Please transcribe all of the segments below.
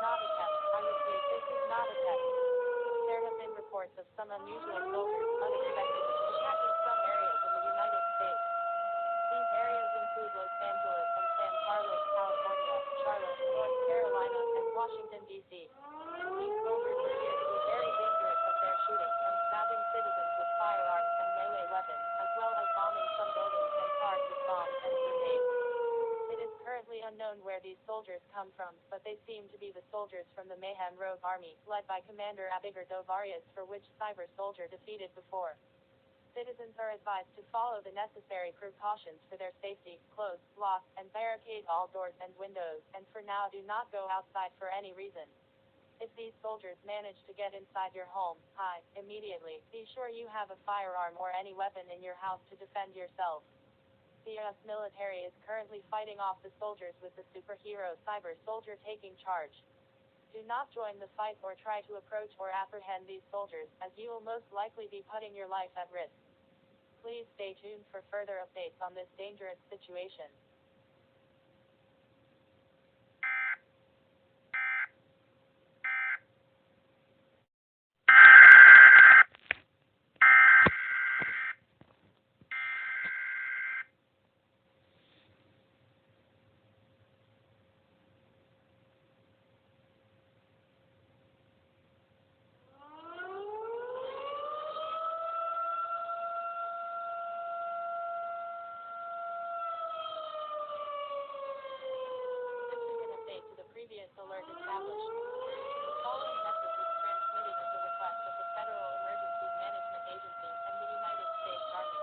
not a test. I repeat, this is not a test. There have been reports of some unusual soldiers, unexpected, attacking some areas in the United States. These areas include Los Angeles and San Carlos, California, Charlotte, North Carolina, and Washington, D.C. These soldiers appear to be very dangerous at their shooting and stabbing citizens with firearms and melee weapons, as well as bombing some buildings and cars with bombs and grenades. It is currently unknown where these soldiers come from, but they seem to be the soldiers from the Mayhem Rogue Army, led by Commander Abigail Dovarius, for which Cyber Soldier defeated before. Citizens are advised to follow the necessary precautions for their safety, close, lock, and barricade all doors and windows, and for now do not go outside for any reason. If these soldiers manage to get inside your home, hide immediately. Be sure you have a firearm or any weapon in your house to defend yourself. The U.S. military is currently fighting off the soldiers with the superhero Cyber Soldier taking charge. Do not join the fight or try to approach or apprehend these soldiers, as you will most likely be putting your life at risk. Please stay tuned for further updates on this dangerous situation. To the previous alert established. The following message is transmitted as a request of the Federal Emergency Management Agency and the United States Army.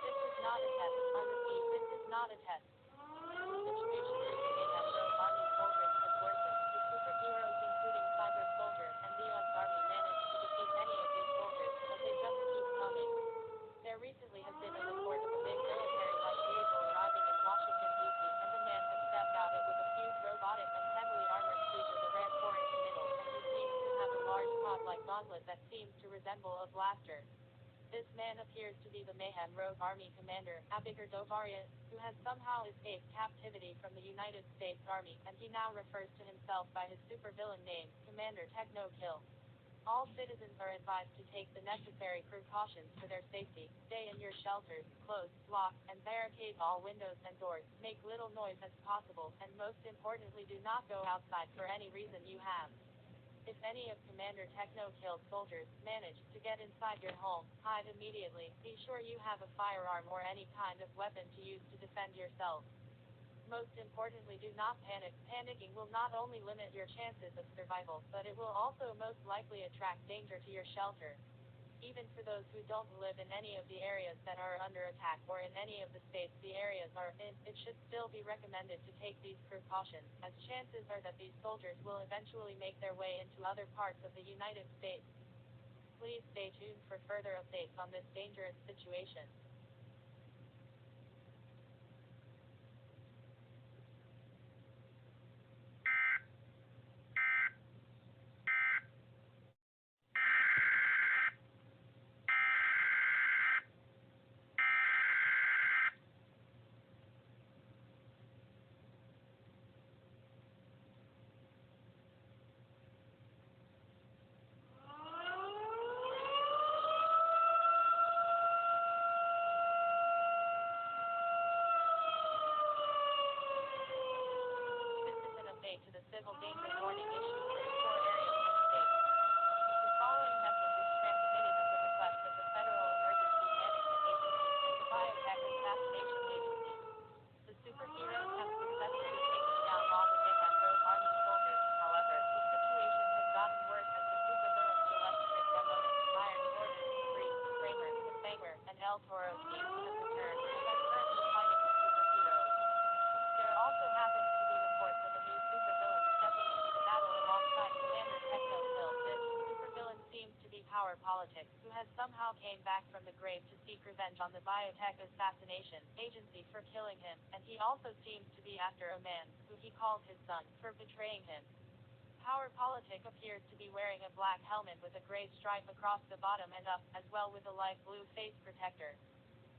This is not a test. I repeat, this is not a test. The situation with the Mayhem Rogue Army soldiers has worsened. The superheroes, including Cyber Soldier and the U.S. Army, managed to defeat many of these soldiers, but they just keep coming. There recently has been a report of a big military-like vehicle arriving in Washington, D.C., and a man has stepped out it with a huge robotic and heavily armored suit with a red core in the middle, and he seems to have a large pod-like gauntlet that seems to resemble a blaster. This man appears to be the Mayhem Rogue Army commander, Abigail Dovarius, who has somehow escaped captivity from the United States Army, and he now refers to himself by his supervillain name, Commander Techno Kill. All citizens are advised to take the necessary precautions for their safety. Stay in your shelters, close, lock, and barricade all windows and doors. Make little noise as possible, and most importantly, do not go outside for any reason you have. If any of Commander Techno Kill's soldiers manage to get inside your home, hide immediately. Be sure you have a firearm or any kind of weapon to use to defend yourself. Most importantly, do not panic. Panicking will not only limit your chances of survival, but it will also most likely attract danger to your shelter. Even for those who don't live in any of the areas that are under attack or in any of the states the areas are in, it should still be recommended to take these precautions, as chances are that these soldiers will eventually make their way into other parts of the United States. Please stay tuned for further updates on this dangerous situation. To the civil danger warning issued for the 4 areas of the state. The following message is transmitted at the request of the Federal Emergency Management Agency and the Biotech Assassination Agency. The superheroes have successfully taken down all the Mayhem Rogue Army soldiers. However, the situation has gotten worse as the supervillains Electric Demonis, Iron Tortoise, Freeze, Kramer, the Fanger, and El Toro seem to have returned and are currently fighting the superheroes. There also happens to be reports of a new supervillain stepping into the battle alongside Commander Techno Kill. This supervillain seems to be Politic, who has somehow came back from the grave to seek revenge on the Biotech Assassination Agency for killing him, and he also seems to be after a man, who he calls his son, for betraying him. Politic appears to be wearing a black helmet with a gray stripe across the bottom and up, as well with a light blue face protector.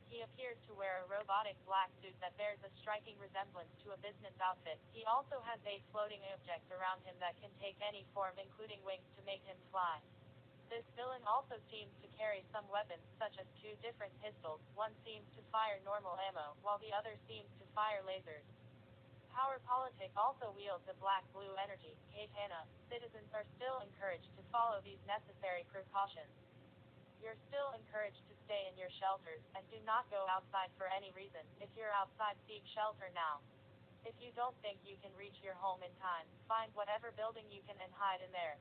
He appears to wear a robotic black suit that bears a striking resemblance to a business outfit. He also has 8 floating objects around him that can take any form, including wings, to make him fly. This villain also seems to carry some weapons, such as 2 different pistols. One seems to fire normal ammo, while the other seems to fire lasers. Power Politic also wields a black-blue energy katana. Citizens are still encouraged to follow these necessary precautions. You're still encouraged to stay in your shelters, and do not go outside for any reason. If you're outside, seek shelter now. If you don't think you can reach your home in time, find whatever building you can and hide in there.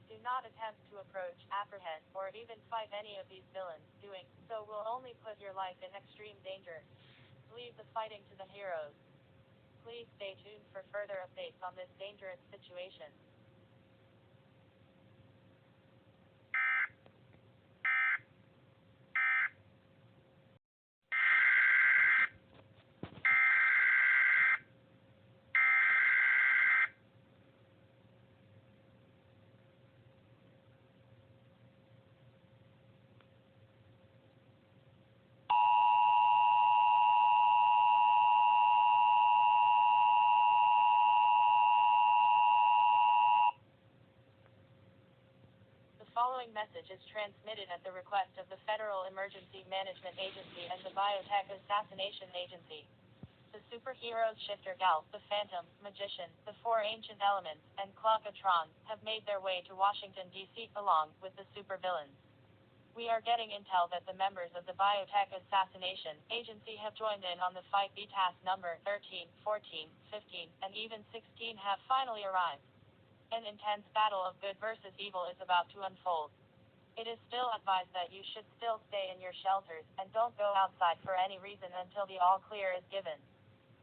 Do not attempt to approach, apprehend, or even fight any of these villains. Doing so will only put your life in extreme danger. Leave the fighting to the heroes. Please stay tuned for further updates on this dangerous situation. The following message is transmitted at the request of the Federal Emergency Management Agency and the Biotech Assassination Agency. The superheroes Shifter Gal, the Phantom, Magician, the 4 Ancient Elements, and Clockatron have made their way to Washington, D.C., along with the supervillains. We are getting intel that the members of the Biotech Assassination Agency have joined in on the fight. Task number 13, 14, 15, and even 16 have finally arrived. An intense battle of good versus evil is about to unfold. It is still advised that you should still stay in your shelters, and don't go outside for any reason until the all clear is given.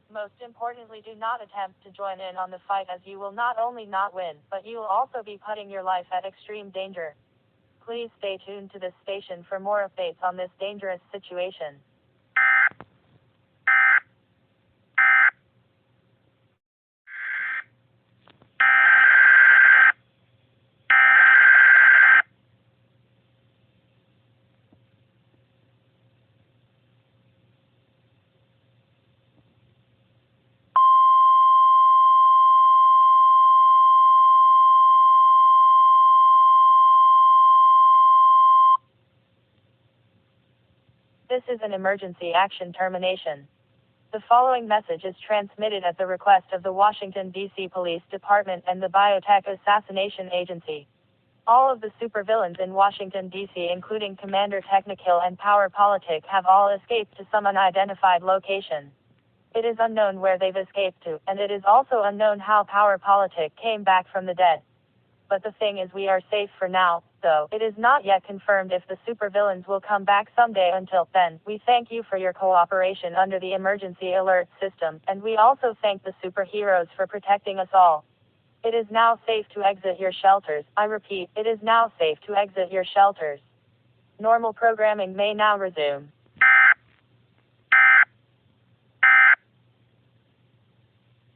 Most importantly, do not attempt to join in on the fight, as you will not only not win, but you will also be putting your life at extreme danger. Please stay tuned to this station for more updates on this dangerous situation. This is an emergency action termination. The following message is transmitted at the request of the Washington, D.C. Police Department and the Biotech Assassination Agency. All of the supervillains in Washington, D.C., including Commander Technikill and Power Politic, have all escaped to some unidentified location. It is unknown where they've escaped to, and it is also unknown how Power Politic came back from the dead. But the thing is, we are safe for now, though it is not yet confirmed if the supervillains will come back someday. Until then, we thank you for your cooperation under the emergency alert system, and we also thank the superheroes for protecting us all. It is now safe to exit your shelters. I repeat, it is now safe to exit your shelters. Normal programming may now resume.